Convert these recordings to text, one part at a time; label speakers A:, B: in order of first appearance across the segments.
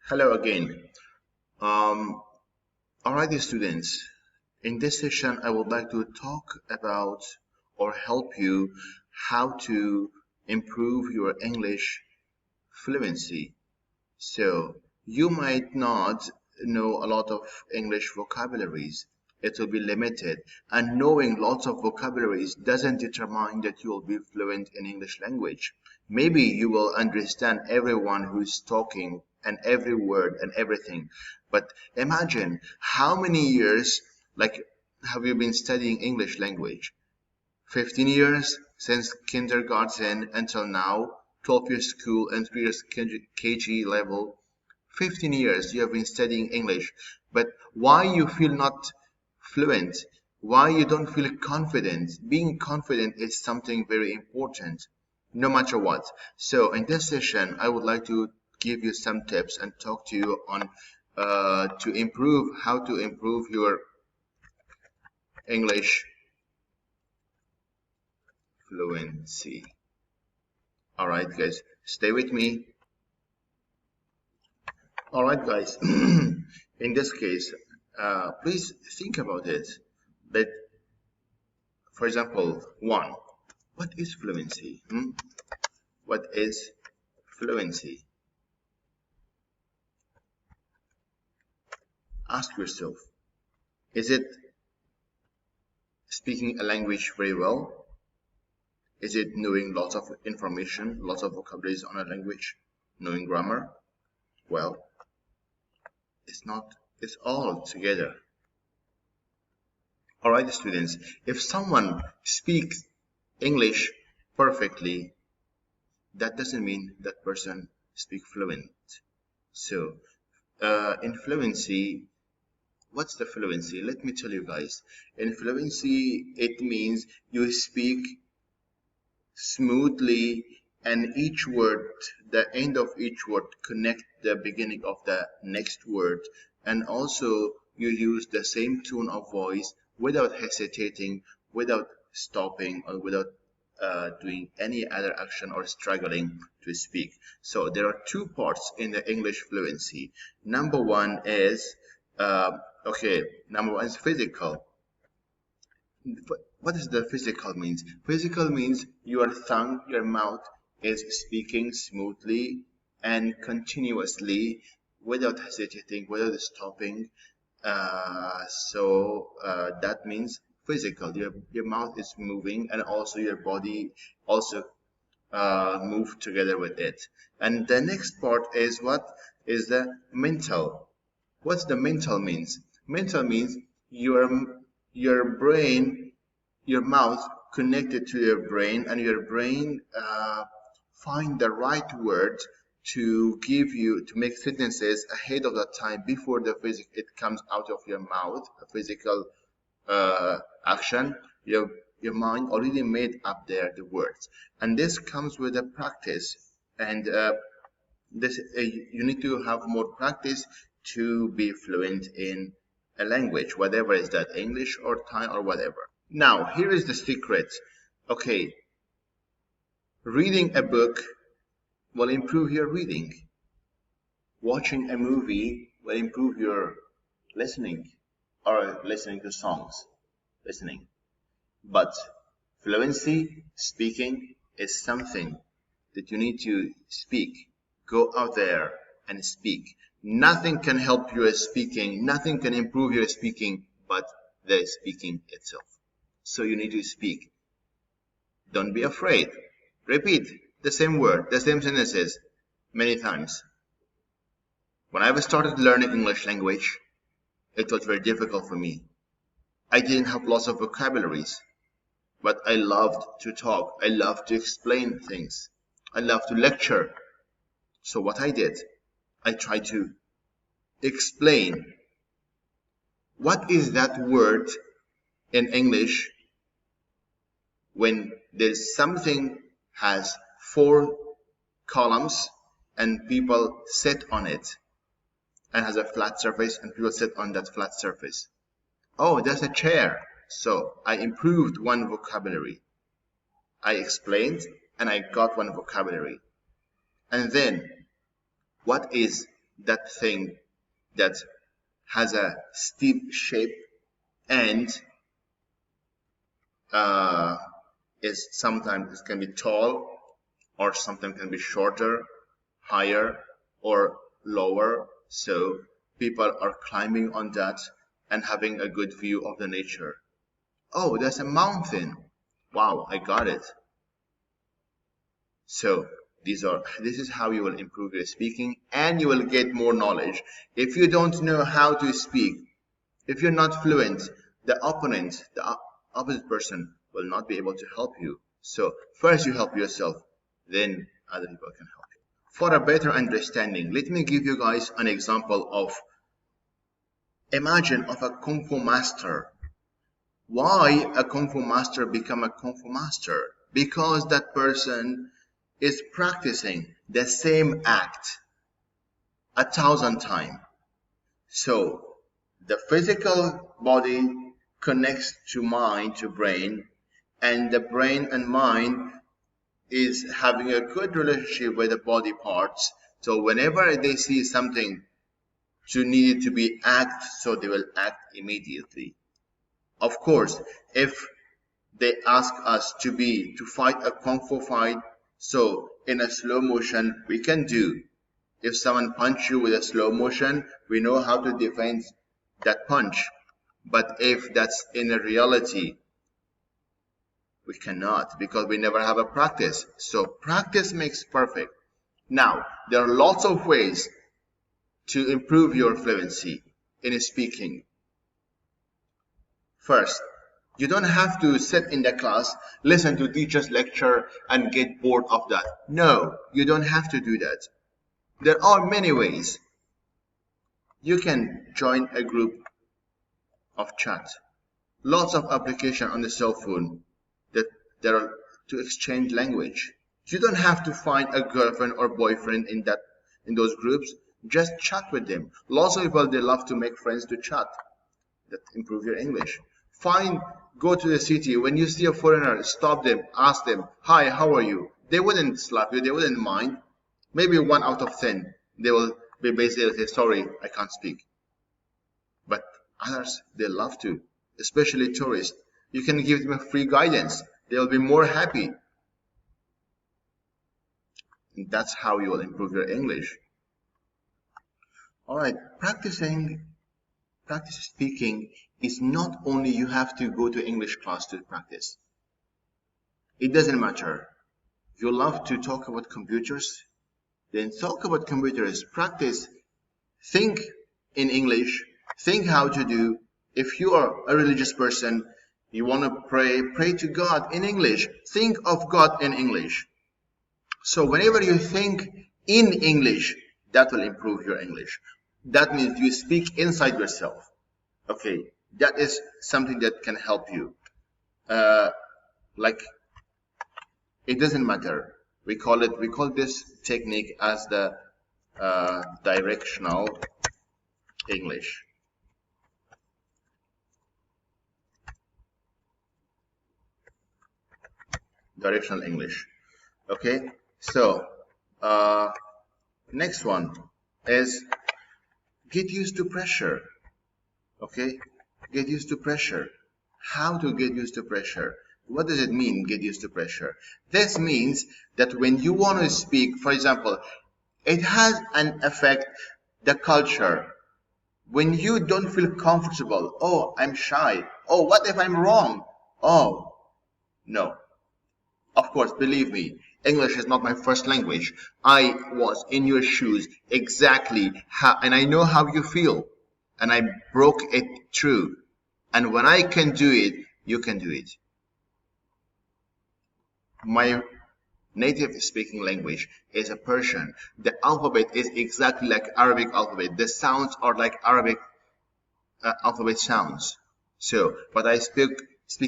A: Hello again. Um, Alright, students. In this session, I would like to talk about or help you how to improve your English fluency. So, you might not know a lot of English vocabularies. It will be limited. And knowing lots of vocabularies doesn't determine that you will be fluent in English language. Maybe you will understand everyone who's talking and every word and everything. But imagine how many years, like, have you been studying English language? 15 years since kindergarten until now, 12 years school and 3 years KG level. 15 years you have been studying English, but why you feel not fluent? Why you don't feel confident? Being confident is something very important, no matter what. So in this session, I would like to give you some tips and talk to you on how to improve your English fluency. All right, guys, stay with me. All right, guys. In this case, please think about it. That, for example, one, what is fluency? What is fluency? Ask yourself, is it speaking a language very well? Is it knowing lots of information, lots of vocabularies on a language, knowing grammar? Well, it's not. It's all together. All right, students, if someone speaks English perfectly, that doesn't mean that person speaks fluent. So, in fluency, what's the fluency? Let me tell you guys. In fluency, it means you speak smoothly and each word, the end of each word connect the beginning of the next word, and also you use the same tone of voice without hesitating, without stopping, or without doing any other action or struggling to speak. So there are two parts in the English fluency. Number one is physical. What does the physical means? Physical means your tongue, your mouth is speaking smoothly and continuously without hesitating, without stopping. That means physical. Your mouth is moving and also your body also move together with it. And the next part is what is the mental. What's the mental means? Mental means your brain, your mouth connected to your brain, and your brain find the right word to make sentences ahead of the time before it comes out of your mouth, a physical action. Your mind already made up there the words, and this comes with a practice. And you need to have more practice to be fluent in a language, whatever is that, English or Thai or whatever. Now, here is the secret. Okay, reading a book will improve your reading. Watching a movie will improve your listening, or listening to songs, listening. But fluency, speaking, is something that you need to speak. Go out there and speak. Nothing can help your speaking, nothing can improve your speaking but the speaking itself. So you need to speak. Don't be afraid. Repeat the same word, the same sentences many times. When I started learning English language, it was very difficult for me. I didn't have lots of vocabularies, but I loved to talk. I loved to explain things. I loved to lecture. So what I did, I tried to explain what is that word in English when there's something has 4 columns and people sit on it, and has a flat surface and people sit on that flat surface. Oh, that's a chair. So I improved one vocabulary. I explained and I got one vocabulary. And then, what is that thing that has a steep shape and is sometimes it can be tall, or sometimes can be shorter, higher, or lower. So people are climbing on that and having a good view of the nature. Oh, there's a mountain. Wow, I got it. So this is how you will improve your speaking, and you will get more knowledge. If you don't know how to speak, if you're not fluent, the opponent, the opposite person will not be able to help you. So first you help yourself, then other people can help you. For a better understanding, let me give you guys an example of, imagine of a Kung Fu master. Why a Kung Fu master become a Kung Fu master? Because that person is practicing the same act 1,000 times. So the physical body connects to mind, to brain, and the brain and mind is having a good relationship with the body parts. So whenever they see something to need to be act, so they will act immediately. Of course, if they ask us to fight a Kung Fu fight, so in a slow motion we can do. If someone punch you with a slow motion, we know how to defend that punch. But if that's in a reality, we cannot, because we never have a practice. So practice makes perfect. Now, there are lots of ways to improve your fluency in speaking. First, you don't have to sit in the class, listen to teacher's lecture and get bored of that. No, you don't have to do that. There are many ways. You can join a group of chat. Lots of application on the cell phone that there are to exchange language. You don't have to find a girlfriend or boyfriend in those groups. Just chat with them. Lots of people, they love to make friends to chat. That improve your English. Go to the city. When you see a foreigner, stop them, ask them, hi, how are you? They wouldn't slap you, they wouldn't mind. Maybe 1 out of 10, they will be basically say, sorry, I can't speak. But others, they love to, especially tourists. You can give them a free guidance. They'll be more happy. And that's how you will improve your English. All right, practice speaking is not only you have to go to English class to practice. It doesn't matter. You love to talk about computers, then talk about computers. Practice. Think in English. Think how to do. If you are a religious person, you want to pray to God in English. Think of God in English. So whenever you think in English, that will improve your English. That means you speak inside yourself. Okay, that is something that can help you. Like, it doesn't matter. We call this technique as the directional English. Directional English. Okay, so next one is get used to pressure. Okay, get used to pressure. How to get used to pressure? What does it mean, get used to pressure? This means that when you want to speak, for example, it has an effect, the culture. When you don't feel comfortable, oh, I'm shy. Oh, what if I'm wrong? Oh, no. Of course, believe me, English is not my first language. I was in your shoes exactly how, and I know how you feel. And I broke it through. And when I can do it, you can do it. My native speaking language is a Persian. The alphabet is exactly like Arabic alphabet. The sounds are like Arabic alphabet sounds. So, but I speak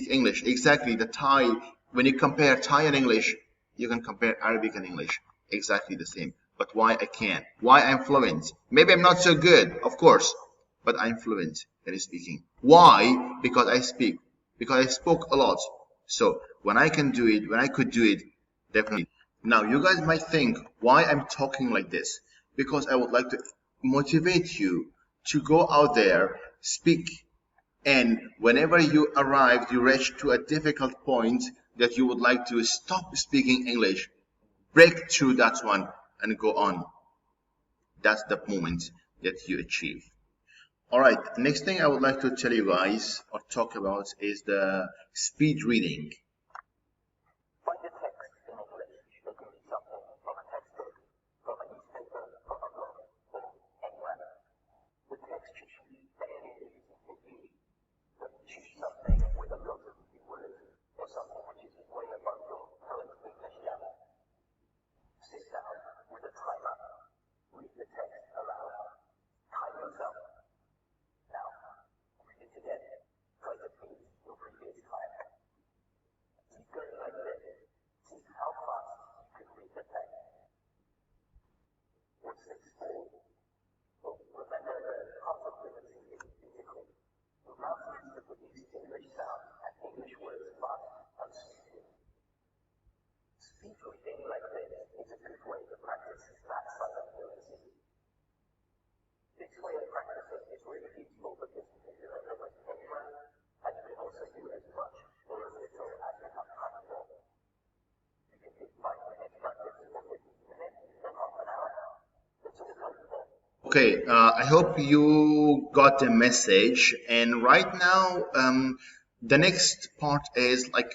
A: English exactly. The Thai, when you compare Thai and English, you can compare Arabic and English exactly the same. But why I can't? Why I'm fluent? Maybe I'm not so good, of course, but I'm fluent in speaking. Why? Because I speak. Because I spoke a lot. So when I can do it, when I could do it, definitely. Now you guys might think why I'm talking like this, because I would like to motivate you to go out there, speak, and whenever you arrive, you reach to a difficult point that you would like to stop speaking English, break through that one and go on. That's the moment that you achieve. All right, next thing I would like to tell you guys or talk about is the speed reading.
B: Find a text in English. It can be something from a textbook, from a newspaper, from a blog, or anywhere. The text should be barely using you. But choose something with a lot of new words, or something which is way above your current English level. Sit down with a timer. Read the text aloud. Time yourself. Now, read it again. Try to beat your previous time. Keep going like this. See how fast you can read the text. What's this for? Well, remember that part of fluency is physical. Your mouth needs to produce English sounds and English words fast and smoothly. Speed reading like this is a good way to practice that side of fluency. This way of practicing is really useful because you can do it almost anywhere, and you can also do as much or as little as you have time for. You can do 5 minutes practice or 15 minutes or half an hour. It's all helpful.
A: Okay, I hope you got the message. And right now, the next part is like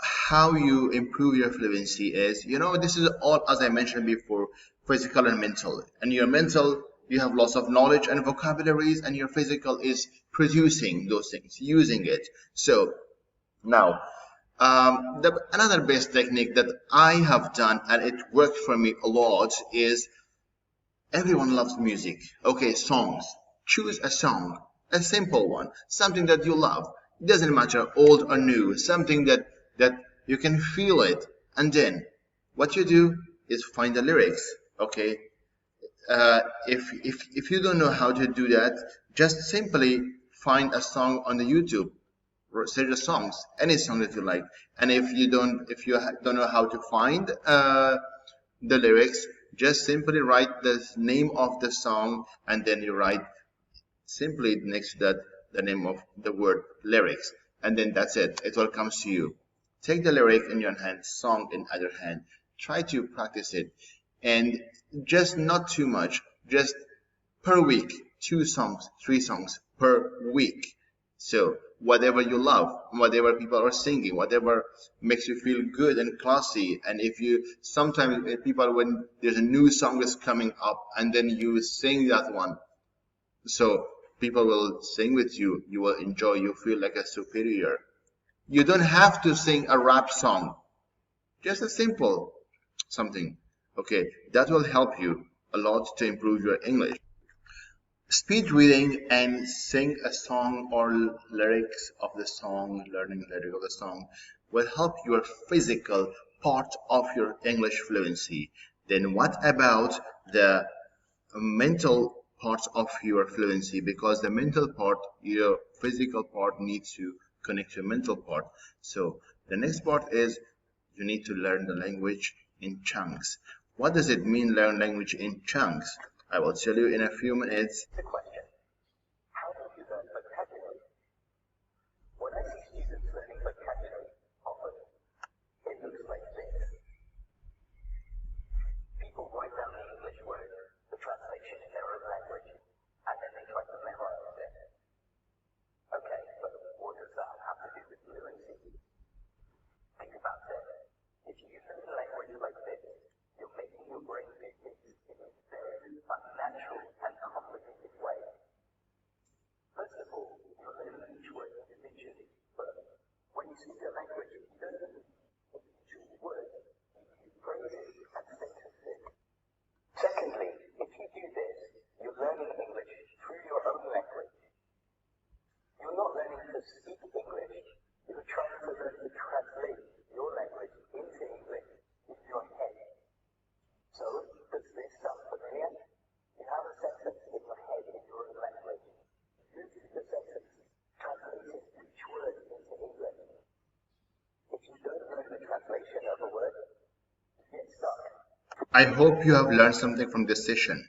A: how you improve your fluency is, this is all, as I mentioned before, physical and mental. And your mental, you have lots of knowledge and vocabularies, and your physical is producing those things, using it. So now, another best technique that I have done, and it worked for me a lot, is everyone loves music. Okay, songs. Choose a song, a simple one, something that you love. It doesn't matter old or new, something that you can feel it. And then what you do is find the lyrics. Okay, if you don't know how to do that, just simply find a song on the YouTube. Search the songs, any song that you like. And if you don't know how to find the lyrics, just simply write the name of the song, and then you write simply next to that the name of the word lyrics, and then that's it. It all comes to you. Take the lyric in your hand, song in other hand. Try to practice it, and just not too much. Just per week, 2 songs, 3 songs per week. So whatever you love, whatever people are singing, whatever makes you feel good and classy. And if you sometimes people, when there's a new song is coming up and then you sing that one, so people will sing with you, you will enjoy, you feel like a superior. You don't have to sing a rap song, just a simple something. Okay, that will help you a lot to improve your English. Speed reading and sing a song or lyrics of the song, learning lyric of the song, will help your physical part of your English fluency. Then what about the mental part of your fluency? Because the mental part, your physical part needs to connect to your mental part. So the next part is you need to learn the language in chunks. What does it mean, learn language in chunks? I will tell you in a few minutes.
B: The question: how do you learn vocabulary? When I see students learning vocabulary, often it looks like this. People write down the English word, the translation in their own language, and then they try to memorize it. Okay, but what does that have to do with fluency? Think about it. If you learn a language like this, you're making your brain do things in a very unnatural and complicated way. First of all, you're learning each word individually, but when you speak a language, you don't choose words, you use phrases and sentences. Secondly, if you do this, you're learning English through your own language. You're not learning to speak English, you're trying to learn to translate your language into English in your head. So, does this sound familiar? You have a sentence in your head in your own language. You use the sentence, translating each word into English. If you don't learn the translation of a word, you get stuck.
A: I hope you have learned something from this session.